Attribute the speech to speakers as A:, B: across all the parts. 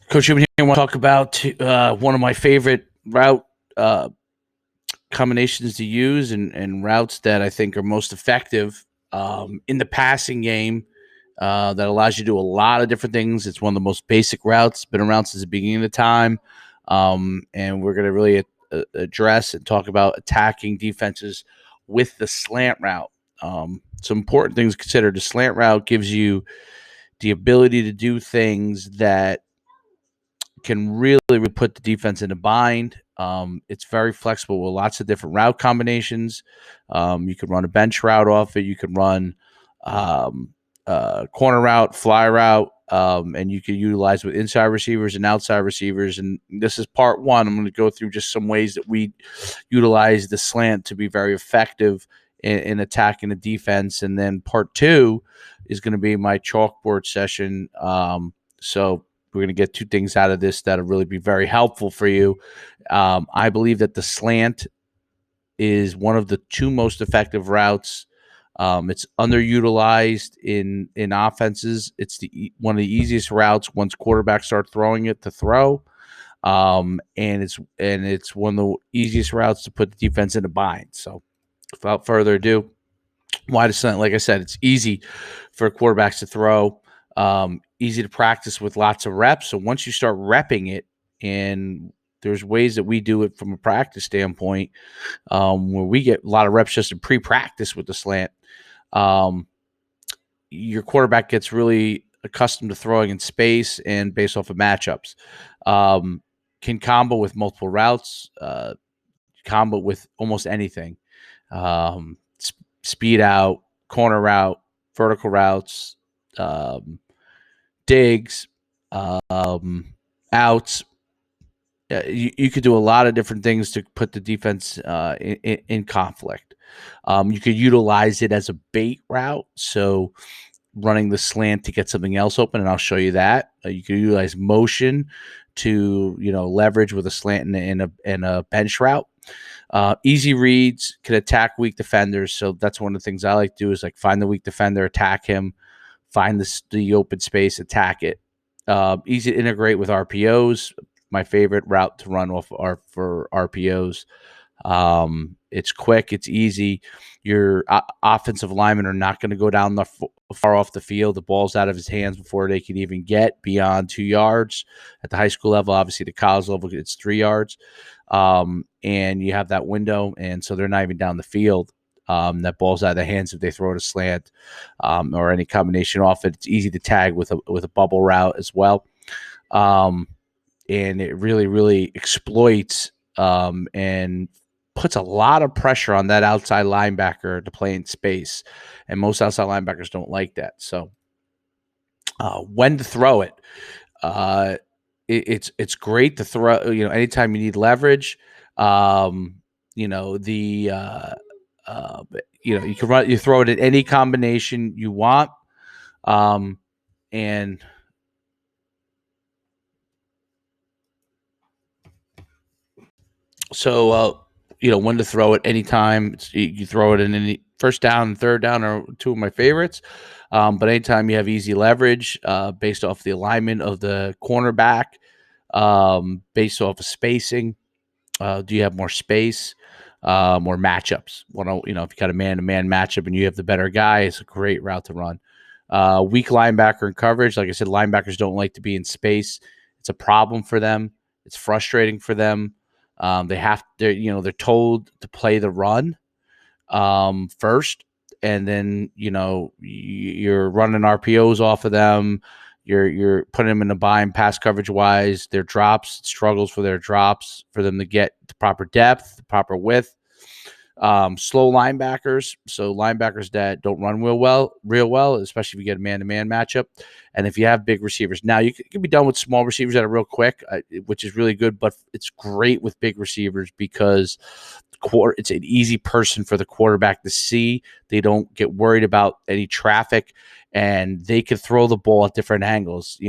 A: Coach Schuman here. I want to talk about one of my favorite route combinations to use and routes that I think are most effective in the passing game that allows you to do a lot of different things. It's one of the most basic routes, been around since the beginning of time. And we're going to really address and talk about attacking defenses with the slant route. Some important things to consider. The slant route gives you the ability to do things that can really put the defense in a bind. It's very flexible with lots of different route combinations. You can run a bench route off it. You can run corner route, fly route, and you can utilize with inside receivers and outside receivers. And this is part one. I'm going to go through just some ways that we utilize the slant to be very effective in attacking the defense. And then part two is going to be my chalkboard session. So we're going to get two things out of this that'll really be very helpful for you. I believe that the slant is one of the two most effective routes. It's underutilized in offenses. It's one of the easiest routes once quarterbacks start throwing it to throw. And it's one of the easiest routes to put the defense in a bind. So without further ado, why the slant? Like I said, it's easy for quarterbacks to throw. Easy to practice with lots of reps. So once you start repping it, and there's ways that we do it from a practice standpoint, where we get a lot of reps just in pre-practice with the slant. Your quarterback gets really accustomed to throwing in space and based off of matchups. Can combo with multiple routes, combo with almost anything. Speed out, corner route, vertical routes, digs, outs. You could do a lot of different things to put the defense in conflict. You could utilize it as a bait route, so running the slant to get something else open, and I'll show you that. You could utilize motion to leverage with a slant and a bench route. Easy reads can attack weak defenders, so that's one of the things I like to do is like find the weak defender, attack him, find the open space, attack it. Easy to integrate with RPOs. My favorite route to run off for RPOs. It's quick, it's easy. Your offensive linemen are not going to go down far off the field. The ball's out of his hands before they can even get beyond 2 yards. At the high school level, obviously the college level, it's 3 yards. And you have that window, and so they're not even down the field. That ball's out of their hands if they throw it a slant or any combination off it. It's easy to tag with a bubble route as well. And it really exploits and puts a lot of pressure on that outside linebacker to play in space. And most outside linebackers don't like that. So when to throw it, it's great to throw, anytime you need leverage. You can throw it in any combination you want. And so, when to throw it anytime. You throw it in any first down and third down are two of my favorites. But anytime you have easy leverage based off the alignment of the cornerback, based off of spacing, do you have more space, more matchups? If you got a man-to-man matchup and you have the better guy, it's a great route to run. Weak linebacker in coverage. Like I said, linebackers don't like to be in space. It's a problem for them. It's frustrating for them. They're told to play the run first, and then you're running RPOs off of them. You're putting them in a bind pass coverage wise. Their drops, struggles for their drops for them to get the proper depth, the proper width. Slow linebackers, so linebackers that don't run real well, especially if you get a man-to-man matchup. And if you have big receivers, now you can be done with small receivers that are real quick, which is really good. But it's great with big receivers because it's an easy person for the quarterback to see. They don't get worried about any traffic, and they can throw the ball at different angles.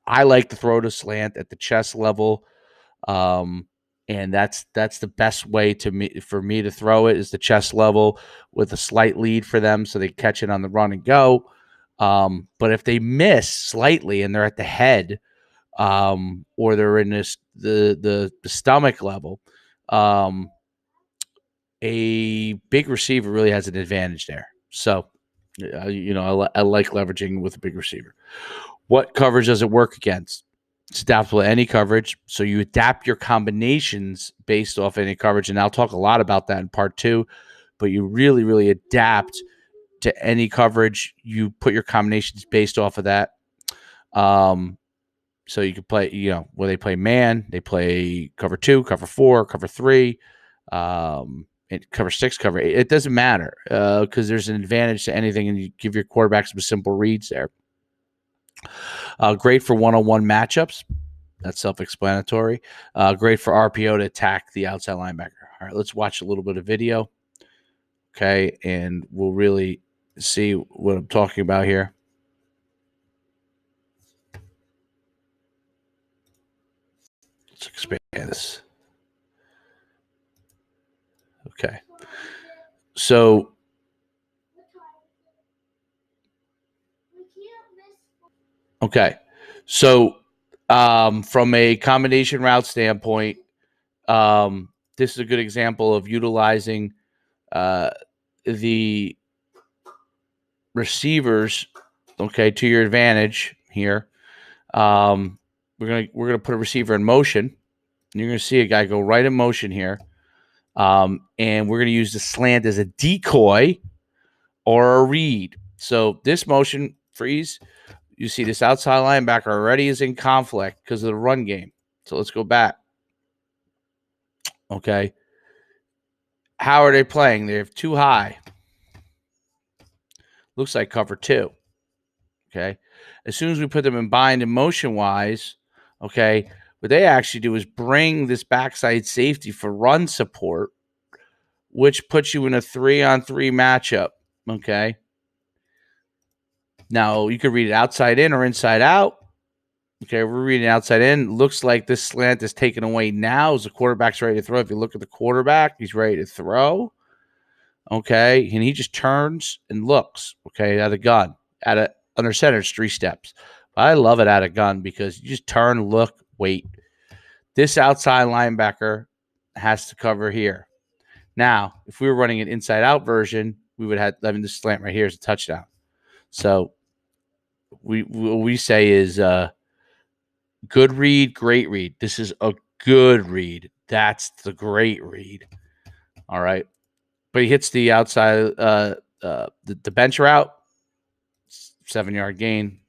A: I like to throw the slant at the chest level. And that's the best way for me to throw it is the chest level with a slight lead for them so they catch it on the run and go. But if they miss slightly and they're at the head, or they're in the stomach level, um, a big receiver really has an advantage there. So, I like leveraging with a big receiver. What coverage does it work against? It's adaptable to any coverage. So you adapt your combinations based off any coverage. And I'll talk a lot about that in part 2, but you really, really adapt to any coverage. You put your combinations based off of that. So you can play, where they play man, they play cover 2, cover 4, cover 3, cover 6, cover 8. It doesn't matter because there's an advantage to anything, and you give your quarterback some simple reads there. Great for one-on-one matchups. That's self-explanatory. Great for RPO to attack the outside linebacker. All right, let's watch a little bit of video. Okay, and we'll really see what I'm talking about here. Let's expand this. Okay. So from a combination route standpoint, this is a good example of utilizing the receivers, okay, to your advantage here. We're gonna put a receiver in motion. And you're gonna see a guy go right in motion here, and we're gonna use the slant as a decoy or a read. So this motion freeze, you see this outside linebacker already is in conflict because of the run game. So let's go back. Okay, how are they playing? They're too high. Looks like cover 2. Okay. As soon as we put them in bind and motion wise, okay, what they actually do is bring this backside safety for run support, which puts you in a 3-on-3 matchup. Okay. Now you could read it outside in or inside out. Okay, we're reading outside in. Looks like this slant is taken away now as the quarterback's ready to throw. If you look at the quarterback, he's ready to throw. Okay, and he just turns and looks. Okay, at a gun, under center, it's 3 steps. I love it at a gun because you just turn, look, wait. This outside linebacker has to cover here. Now, if we were running an inside-out version, we would have, this slant right here is a touchdown. So what we say is good read, great read. This is a good read. That's the great read. All right. But he hits the outside, the bench route, 7-yard gain.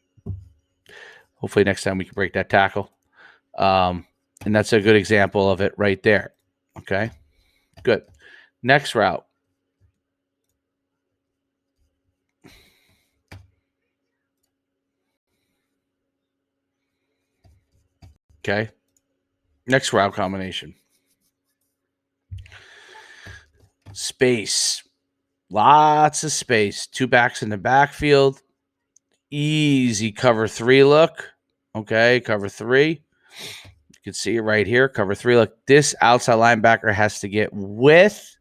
A: Hopefully next time we can break that tackle. And that's a good example of it right there. Okay, good. Next route. Okay, next route combination. Space. Lots of space. 2 backs in the backfield. Easy cover 3 look. Okay, cover 3. You can see it right here. Cover 3 look. This outside linebacker has to get with.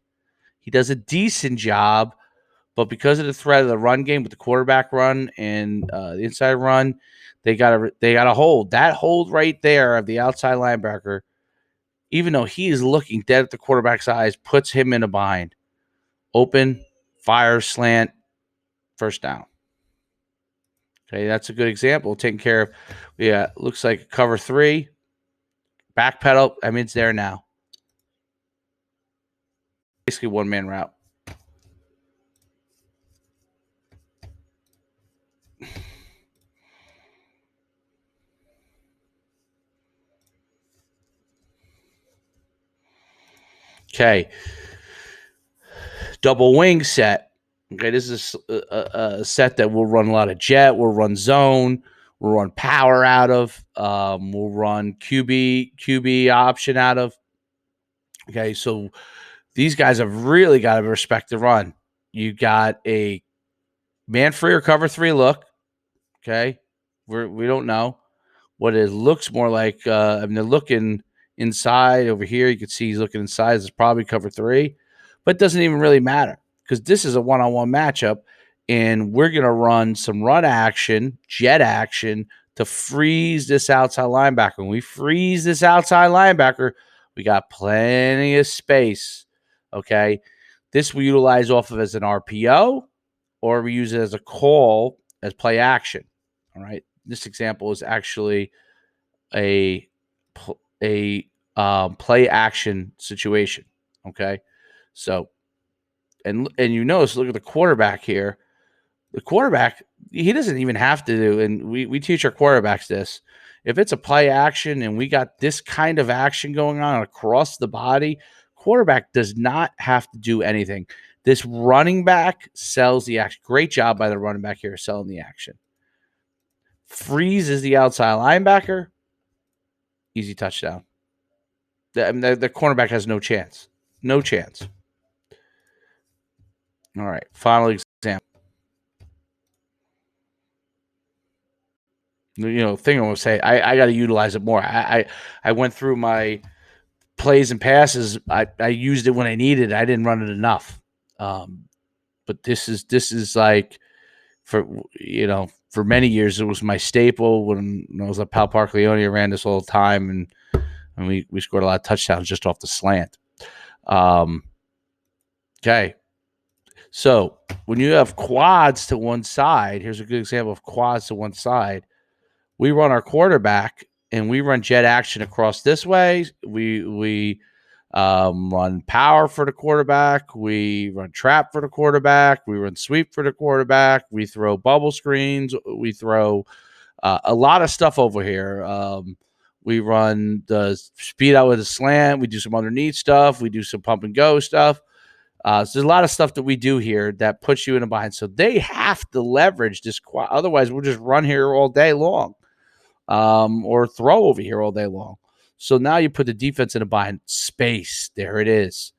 A: He does a decent job, but because of the threat of the run game with the quarterback run and the inside run, they got to hold. That hold right there of the outside linebacker, even though he is looking dead at the quarterback's eyes, puts him in a bind. Open, fire, slant, first down. Okay, that's a good example. Taking care of, looks like cover 3, back pedal. I mean, it's there now. Basically one-man route. Okay. Double wing set. Okay, this is a set that we'll run a lot of jet. We'll run zone. We'll run power out of. We'll run QB option out of. Okay, so these guys have really got to respect the run. You got a man free or cover 3 look. Okay, we don't know what it looks more like. They're looking inside over here. You can see he's looking inside. It's probably cover 3, but it doesn't even really matter because this is a one-on-one matchup, and we're going to run some run action, jet action to freeze this outside linebacker. When we freeze this outside linebacker, we got plenty of space. Okay. This we utilize off of as an RPO, or we use it as a call as play action. All right. This example is actually a play action situation. Okay. So, and you notice, look at the quarterback here. The quarterback, he doesn't even have to do, and we teach our quarterbacks this. If it's a play action and we got this kind of action going on across the body, quarterback does not have to do anything. This running back sells the action. Great job by the running back here selling the action. Freezes the outside linebacker. Easy touchdown. The cornerback has no chance. No chance. All right. Final example. Thing I want to say, I got to utilize it more. I went through my plays and passes. I used it when I needed it. I didn't run it enough. But this is like for many years it was my staple when I was at Pal Park Leone. I ran this all the time, and we scored a lot of touchdowns just off the slant. Okay. So when you have quads to one side, here's a good example of quads to one side. We run our quarterback and we run jet action across this way. We run power for the quarterback. We run trap for the quarterback. We run sweep for the quarterback. We throw bubble screens. We throw a lot of stuff over here. We run the speed out with a slant. We do some underneath stuff. We do some pump and go stuff. So there's a lot of stuff that we do here that puts you in a bind. So they have to leverage this quad. Otherwise, we'll just run here all day long. Or throw over here all day long. So now you put the defense in a bind. Space. There it is.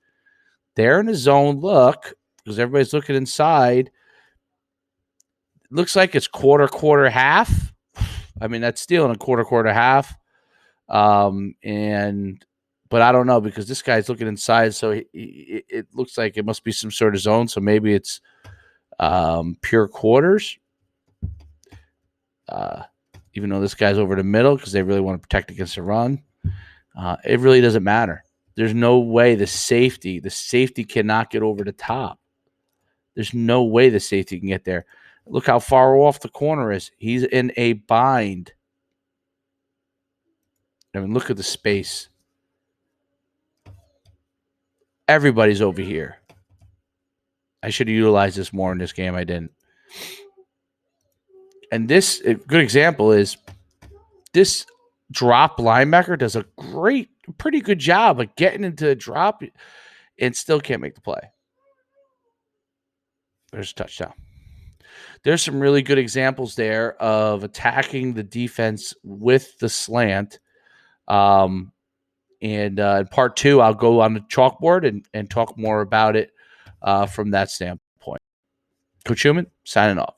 A: They're in a zone look because everybody's looking inside. It looks like it's quarter, half. I mean, that's still in a quarter, half. But I don't know because this guy's looking inside. So it looks like it must be some sort of zone. So maybe it's pure quarters. Even though this guy's over the middle because they really want to protect against the run. It really doesn't matter. There's no way the safety cannot get over the top. There's no way the safety can get there. Look how far off the corner is. He's in a bind. I mean, look at the space. Everybody's over here. I should have utilized this more in this game. I didn't. And this, a good example is this drop linebacker does a pretty good job of getting into a drop and still can't make the play. There's a touchdown. There's some really good examples there of attacking the defense with the slant. And in part 2, I'll go on the chalkboard and talk more about it from that standpoint. Coach Schuman, signing off.